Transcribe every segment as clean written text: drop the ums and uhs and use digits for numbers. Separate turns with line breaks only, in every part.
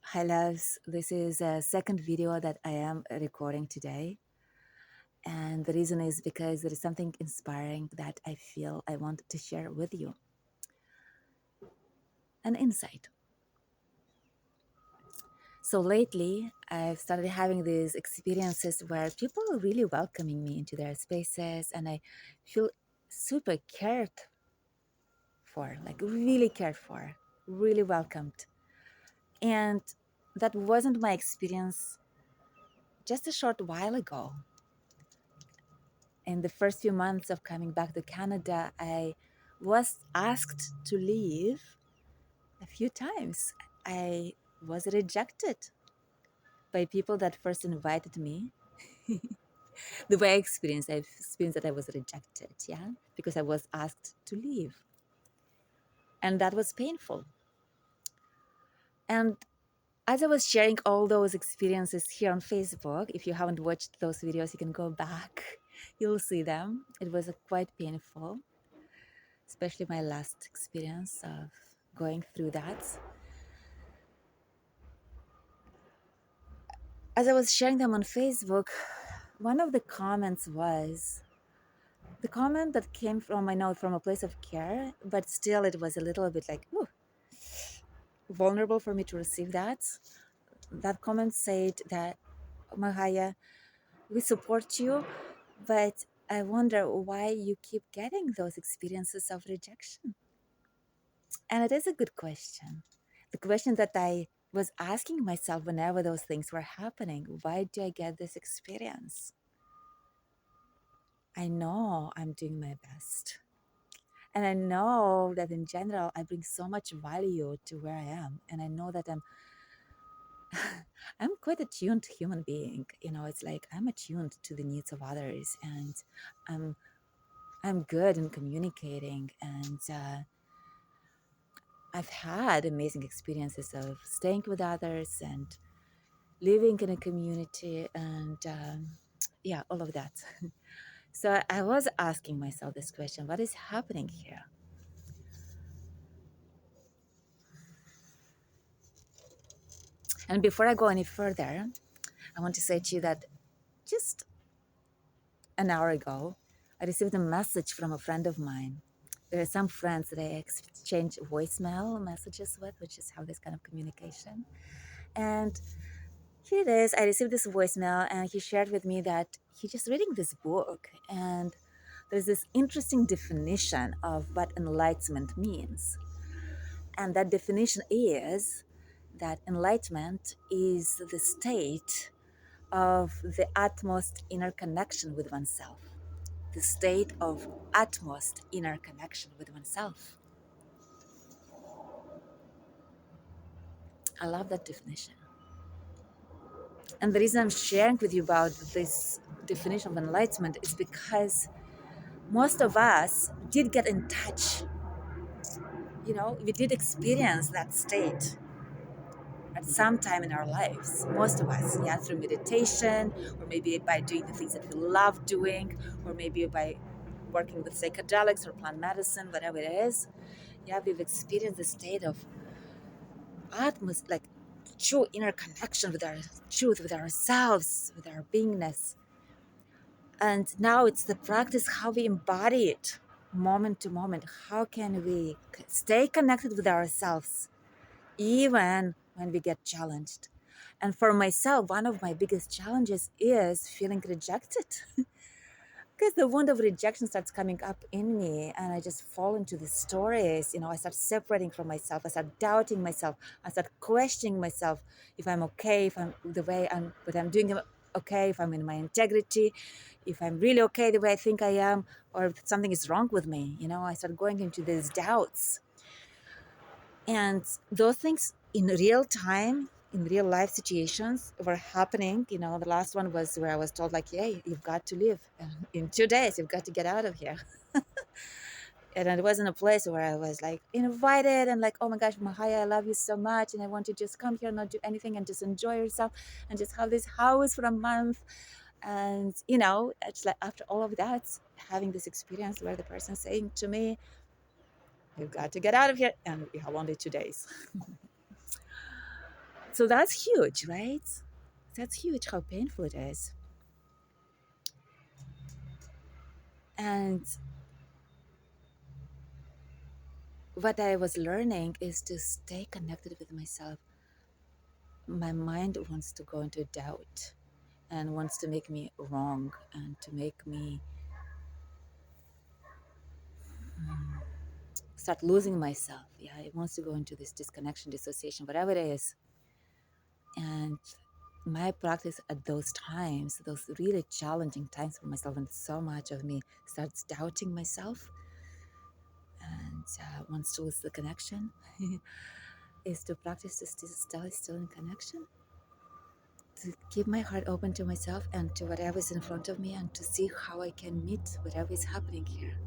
Hi loves, this is a second video that I am recording today. And the reason is because there is something inspiring that I feel I want to share with you. An insight. So lately, I've started having these experiences where people are really welcoming me into their spaces and I feel super cared for, like really cared for, really welcomed. And that wasn't my experience just a short while ago. In the first few months of coming back to Canada, I was asked to leave a few times. I was rejected by people that first invited me. The way I've experienced that I was rejected, yeah, because I was asked to leave. And that was painful. And as I was sharing all those experiences here on Facebook, if you haven't watched those videos, you can go back. You'll see them. It was quite painful, especially my last experience of going through that. As I was sharing them on Facebook, one of the comments was the comment that came from, I know, from a place of care, but still it was a little bit like, ooh, vulnerable for me to receive that. That comment said that, Mahaya, we support you, but I wonder why you keep getting those experiences of rejection. And it is a good question. The question that I was asking myself whenever those things were happening, why do I get this experience? I know I'm doing my best. And I know that in general, I bring so much value to where I am. And I know that I'm quite a tuned human being. You know, it's like I'm attuned to the needs of others, and I'm I'm good in communicating. And I've had amazing experiences of staying with others and living in a community, and yeah, all of that. So I was asking myself this question: what is happening here? And before I go any further, I want to say to you that just an hour ago, I received a message from a friend of mine. There are some friends that I exchange voicemail messages with, which is how this kind of communication. And here it is. I received this voicemail, and he shared with me that he's just reading this book, and there's this interesting definition of what enlightenment means. And that definition is that enlightenment is the state of the utmost inner connection with oneself. The state of utmost inner connection with oneself. I love that definition. And the reason I'm sharing with you about this definition of enlightenment is because most of us did get in touch. You know, we did experience that state at some time in our lives. Most of us, yeah, through meditation, or maybe by doing the things that we love doing, or maybe by working with psychedelics or plant medicine, whatever it is. Yeah, we've experienced the state of utmost, like true inner connection with our truth, with ourselves, with our beingness. And now it's the practice how we embody it moment to moment. How can we stay connected with ourselves even when we get challenged? And for myself, one of my biggest challenges is feeling rejected. Because the wound of rejection starts coming up in me, and I just fall into the stories. You know, I start separating from myself. I start doubting myself. I start questioning myself if I'm okay, if I'm the way I'm, what I'm doing okay, if I'm in my integrity, if I'm really okay the way I think I am, or if something is wrong with me. You know, I start going into these doubts. And those things in real time, in real life situations were happening. You know, the last one was where I was told, like, hey, you've got to leave. In 2 days, you've got to get out of here. And it wasn't a place where I was like invited and like, oh my gosh, Mahaya, I love you so much. And I want you to just come here and not do anything and just enjoy yourself and just have this house for a month. And, you know, it's like after all of that, having this experience where the person saying to me, you've got to get out of here. And we have only 2 days. So that's huge, right? That's huge how painful it is. And what I was learning is to stay connected with myself. My mind wants to go into doubt and wants to make me wrong and to make me start losing myself. Yeah, it wants to go into this disconnection, dissociation, whatever it is. And my practice at those times, those really challenging times for myself, when so much of me starts doubting myself and wants to lose the connection, is to practice to stay still in connection, to keep my heart open to myself and to whatever is in front of me, and to see how I can meet whatever is happening here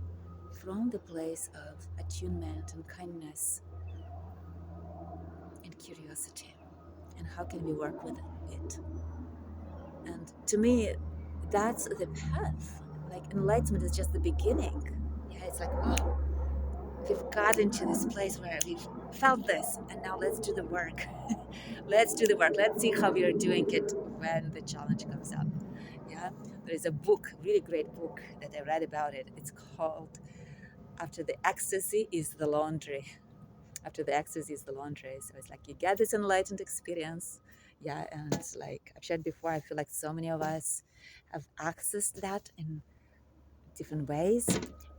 from the place of attunement and kindness and curiosity. And how can we work with it? And to me, that's the path. Like enlightenment is just the beginning. Yeah, it's like, oh, we've got into this place where we've felt this, and now let's do the work. Let's do the work. Let's see how we are doing it when the challenge comes up. Yeah, there is a book, really great book that I read about it. It's called "After the Ecstasy is the Laundry." After the ecstasy is the laundry. So it's like you get this enlightened experience. Yeah, and it's like I've shared before, I feel like so many of us have accessed that in different ways.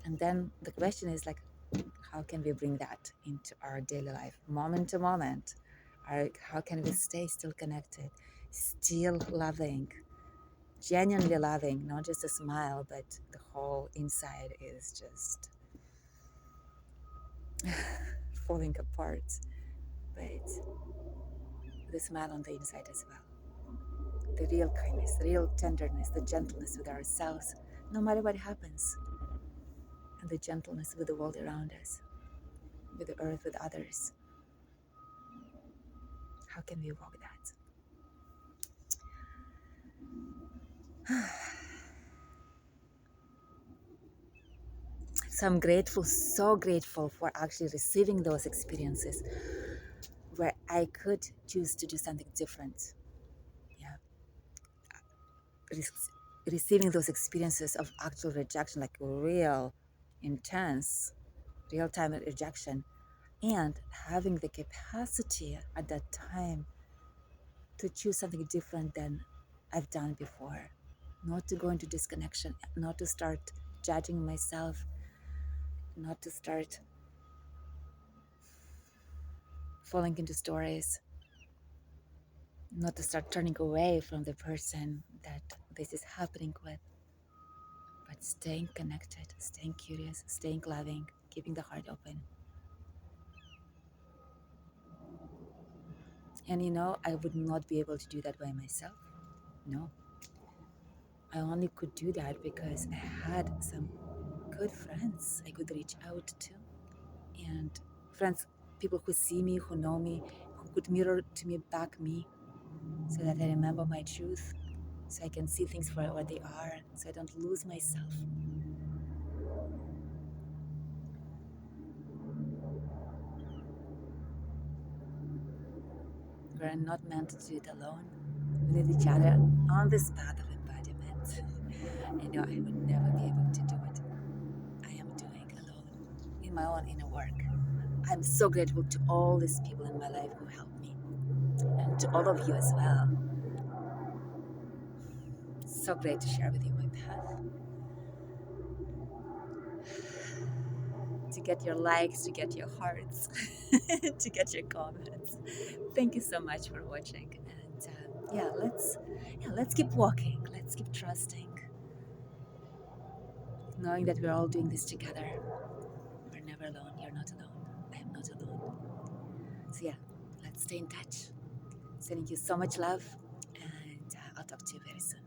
And then the question is like, how can we bring that into our daily life, moment to moment? How can we stay still connected, still loving, genuinely loving, not just a smile, but the whole inside is just falling apart. But the smile on the inside as well. The real kindness, the real tenderness, the gentleness with ourselves, no matter what happens, and the gentleness with the world around us, with the earth, with others. How can we walk that? So I'm grateful, so grateful for actually receiving those experiences where I could choose to do something different. Yeah, receiving those experiences of actual rejection, like real, intense, real time rejection, and having the capacity at that time to choose something different than I've done before. Not to go into disconnection, not to start judging myself, not to start falling into stories, not to start turning away from the person that this is happening with, but staying connected, staying curious, staying loving, keeping the heart open. And I would not be able to do that by myself. No. I only could do that because I had some good friends I could reach out to. And friends, people who see me, who know me, who could mirror to me, back me, so that I remember my truth, so I can see things for what they are, so I don't lose myself. We're not meant to do it alone. We need each other on this path of embodiment. I know I would never be able to do what I am doing alone in my own inner work. I'm so grateful to all these people in my life who helped me, and to all of you as well. So great to share with you my path, to get your likes, to get your hearts, to get your comments. Thank you so much for watching, and let's keep walking. Let's keep trusting, knowing that we're all doing this together. We're never alone. You're not alone. I am not alone. So let's stay in touch. Sending you so much love, and I'll talk to you very soon.